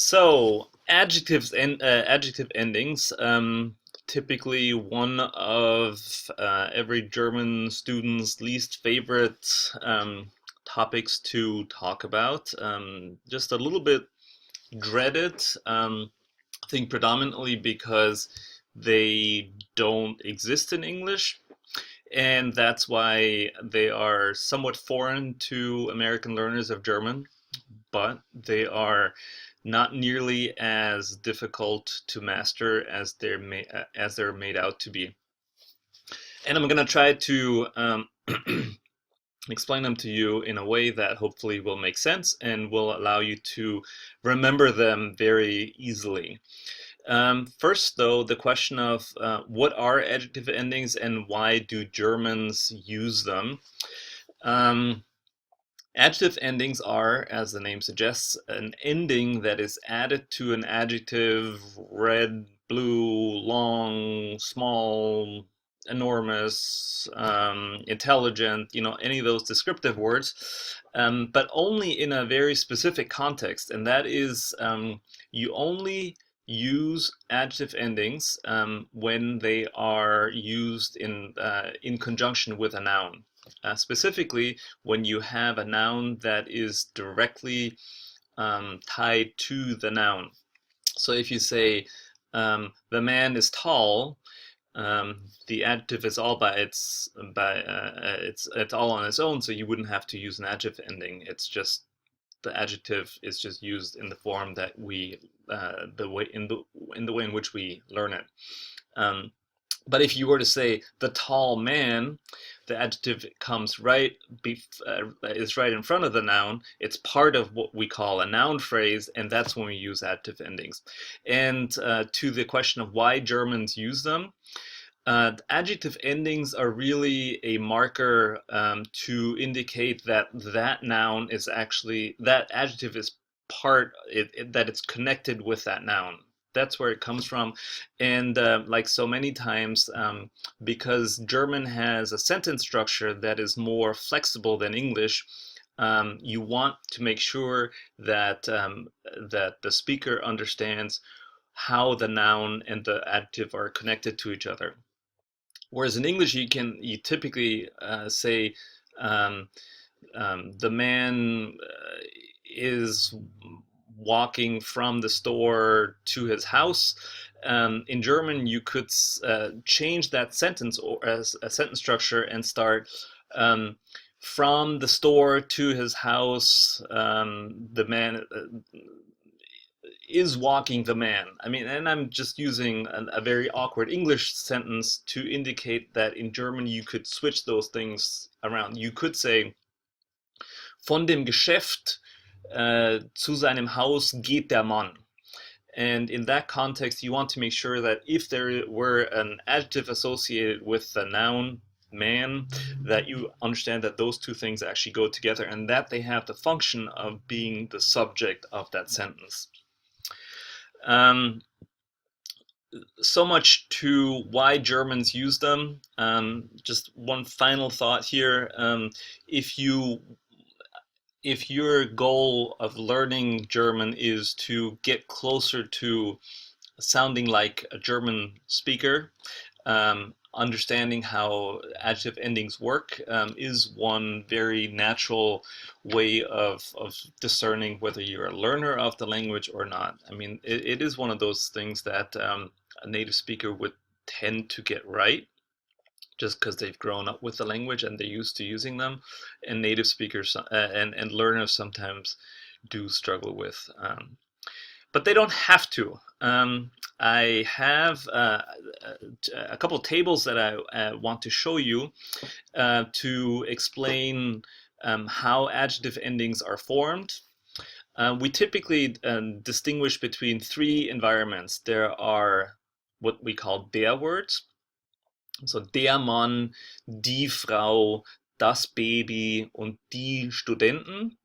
So adjectives and adjective endings. Typically, one of every German student's least favorite topics to talk about. Just a little bit dreaded. I think predominantly because they don't exist in English, and that's why they are somewhat foreign to American learners of German, but they are not nearly as difficult to master as they're made out to be. And I'm going to try to explain them to you in a way that hopefully will make sense and will allow you to remember them very easily. First, though, the question of what are adjective endings and why do Germans use them? Um, Adjective endings are, as the name suggests, an ending that is added to an adjective: red, blue, long, small, enormous, intelligent, any of those descriptive words, but only in a very specific context, and that is you only use adjective endings when they are used in conjunction with a noun. Specifically, when you have a noun that is directly tied to the noun. So if you say the man is tall, the adjective is all it's all on its own, so you wouldn't have to use an adjective ending. It's just the adjective is just used in the form that we in the way in which we learn it. Um, but if you were to say the tall man, the adjective comes is right in front of the noun. It's part of what we call a noun phrase, and that's when we use adjective endings. And to the question of why Germans use them, adjective endings are really a marker to indicate that that adjective is that it's connected with that noun. That's where it comes from. And like so many times, because German has a sentence structure that is more flexible than English, you want to make sure that the speaker understands how the noun and the adjective are connected to each other. Whereas in English, you typically say um, the man is walking from the store to his house. In German, you could change that sentence or as a sentence structure and start um, from the store to his house. The man is walking the man. I mean, and I'm just using a very awkward English sentence to indicate that in German you could switch those things around. You could say, von dem Geschäft zu seinem Haus geht der Mann. And in that context, you want to make sure that if there were an adjective associated with the noun man, that you understand that those two things actually go together and that they have the function of being the subject of that sentence. Um, so much to why Germans use them. Just one final thought here. If you if your goal of learning German is to get closer to sounding like a German speaker, understanding how adjective endings work is one very natural way of discerning whether you're a learner of the language or not. I mean, it is one of those things that a native speaker would tend to get right just because they've grown up with the language and they're used to using them. And native speakers and learners sometimes do struggle with. But they don't have to. I have a couple of tables that I want to show you to explain how adjective endings are formed. We typically distinguish between three environments. There are what we call der words. So der Mann, die Frau, das Baby und die Studenten.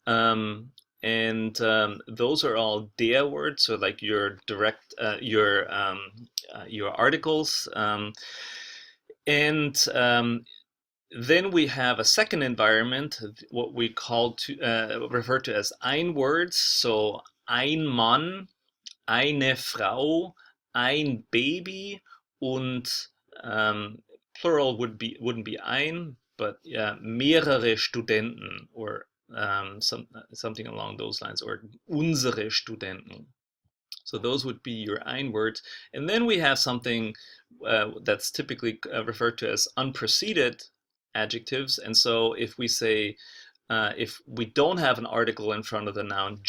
And those are all der words, so like your your articles. And then we have a second environment, what we refer to as ein words. So ein Mann, eine Frau, ein Baby und plural wouldn't be ein, but yeah, mehrere Studenten or something along those lines, or unsere Studenten. So those would be your ein words. And then we have something that's typically referred to as unpreceded adjectives. And so if we say, if we don't have an article in front of the noun,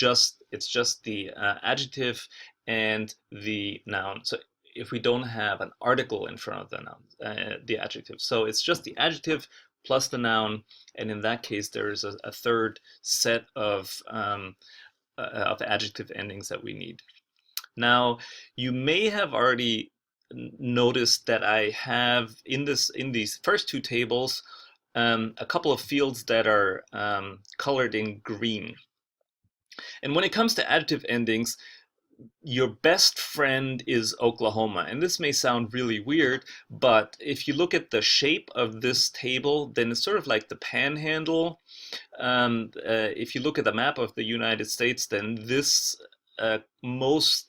it's just the adjective and the noun. So if we don't have an article in front of the noun, the adjective. So it's just the adjective plus the noun, and in that case, there is a third set of adjective endings that we need. Now, you may have already noticed that I have in these first two tables a couple of fields that are colored in green. And when it comes to adjective endings, your best friend is Oklahoma. And this may sound really weird, but if you look at the shape of this table, then it's sort of like the panhandle. If you look at the map of the United States, then this most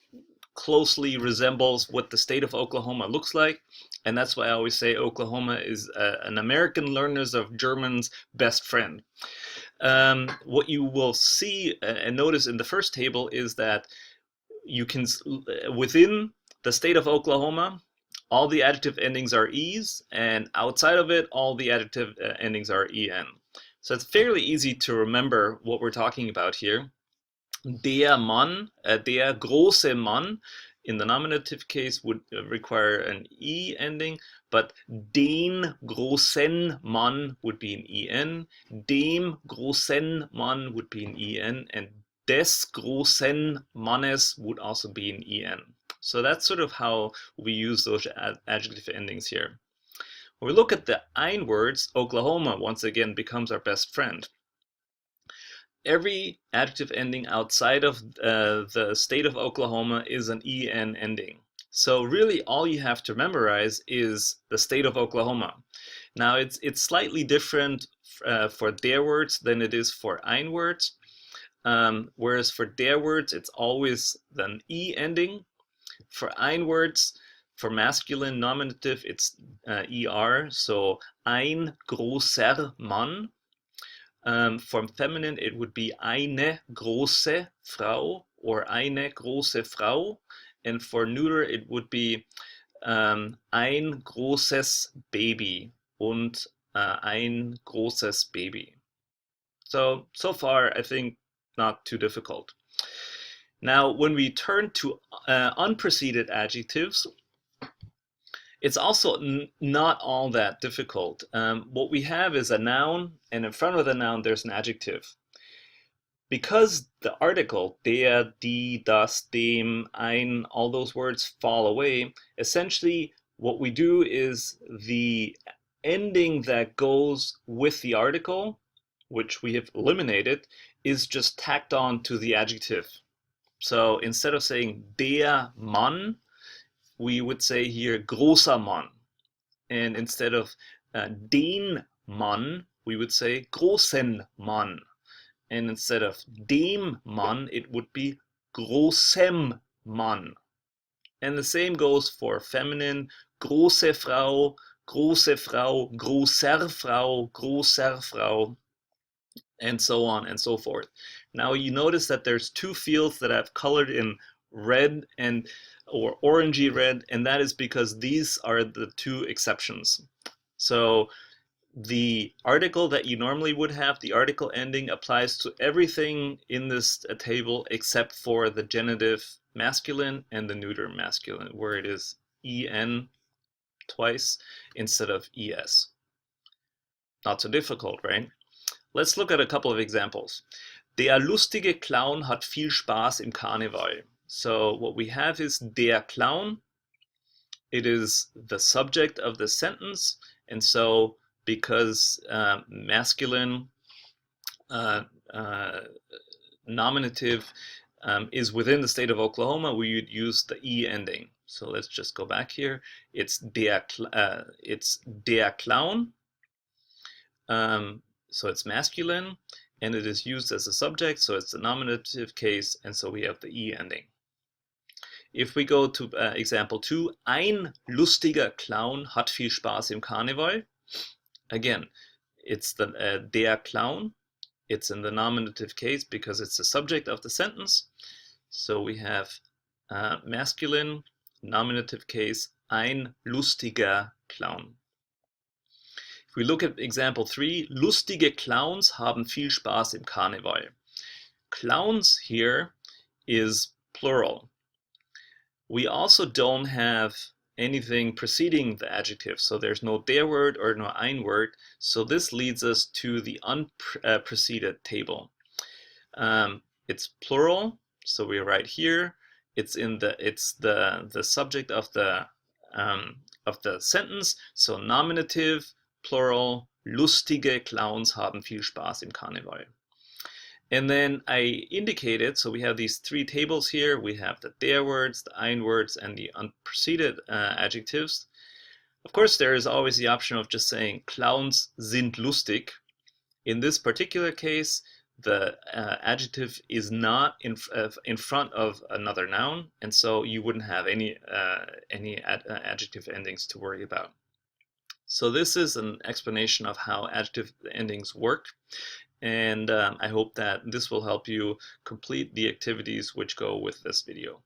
closely resembles what the state of Oklahoma looks like. And that's why I always say Oklahoma is an American learners of German's best friend. What you will see and notice in the first table is that you can, within the state of Oklahoma, all the adjective endings are e's, and outside of it, all the adjective endings are en. So it's fairly easy to remember what we're talking about here. Der Mann, der große Mann, in the nominative case would require an E ending, but den großen Mann would be an EN, dem großen Mann would be an EN, and des großen Mannes would also be an EN. So that's sort of how we use those adjective endings here. When we look at the ein words, Oklahoma once again becomes our best friend. Every adjective ending outside of the state of Oklahoma is an en ending. So really all you have to memorize is the state of Oklahoma. Now it's slightly different for der words than it is for ein words. Whereas for der words, it's always an e ending. For ein words, for masculine nominative, it's er, so ein großer Mann. For feminine, it would be eine große Frau or eine große Frau. And for neuter, it would be ein großes Baby und ein großes Baby. So far, I think not too difficult. Now, when we turn to unpreceded adjectives, it's also not all that difficult. What we have is a noun, and in front of the noun there's an adjective. Because the article, der, die, das, dem, ein, all those words fall away, essentially what we do is the ending that goes with the article, which we have eliminated, is just tacked on to the adjective. So instead of saying der Mann, we would say here großer Mann. And instead of den Mann, we would say großen Mann. And instead of dem Mann, it would be großem Mann. And the same goes for feminine, große Frau, große Frau, großer Frau, großer Frau, and so on and so forth. Now you notice that there's two fields that I've colored in red or orangey red, and that is because these are the two exceptions. So the article that you normally would have, the article ending, applies to everything in this table except for the genitive masculine and the neuter masculine, where it is en twice instead of es. Not so difficult, right? Let's look at a couple of examples. Der lustige Clown hat viel Spaß im Karneval. So what we have is der Clown. It is the subject of the sentence, and so because masculine nominative is within the state of Oklahoma, we would use the e ending. So let's just go back here. It's der Clown. So it's masculine, and it is used as a subject, so it's the nominative case, and so we have the E ending. If we go to example 2, ein lustiger Clown hat viel Spaß im Karneval. Again, it's the der Clown. It's in the nominative case because it's the subject of the sentence. So we have masculine, nominative case, ein lustiger Clown. If we look at example 3, lustige Clowns haben viel Spaß im Karneval. Clowns here is plural. We also don't have anything preceding the adjective, so there's no der word or no ein word, so this leads us to the unpreceded table. It's plural, so we write here, it's the subject of the sentence, so nominative, plural, lustige Clowns haben viel Spaß im Karneval. And then I indicated, so we have these 3 tables here. We have the der words, the ein words, and the unpreceded adjectives. Of course, there is always the option of just saying Clowns sind lustig. In this particular case, the adjective is not in front of another noun, and so you wouldn't have any adjective endings to worry about. So this is an explanation of how adjective endings work. And I hope that this will help you complete the activities which go with this video.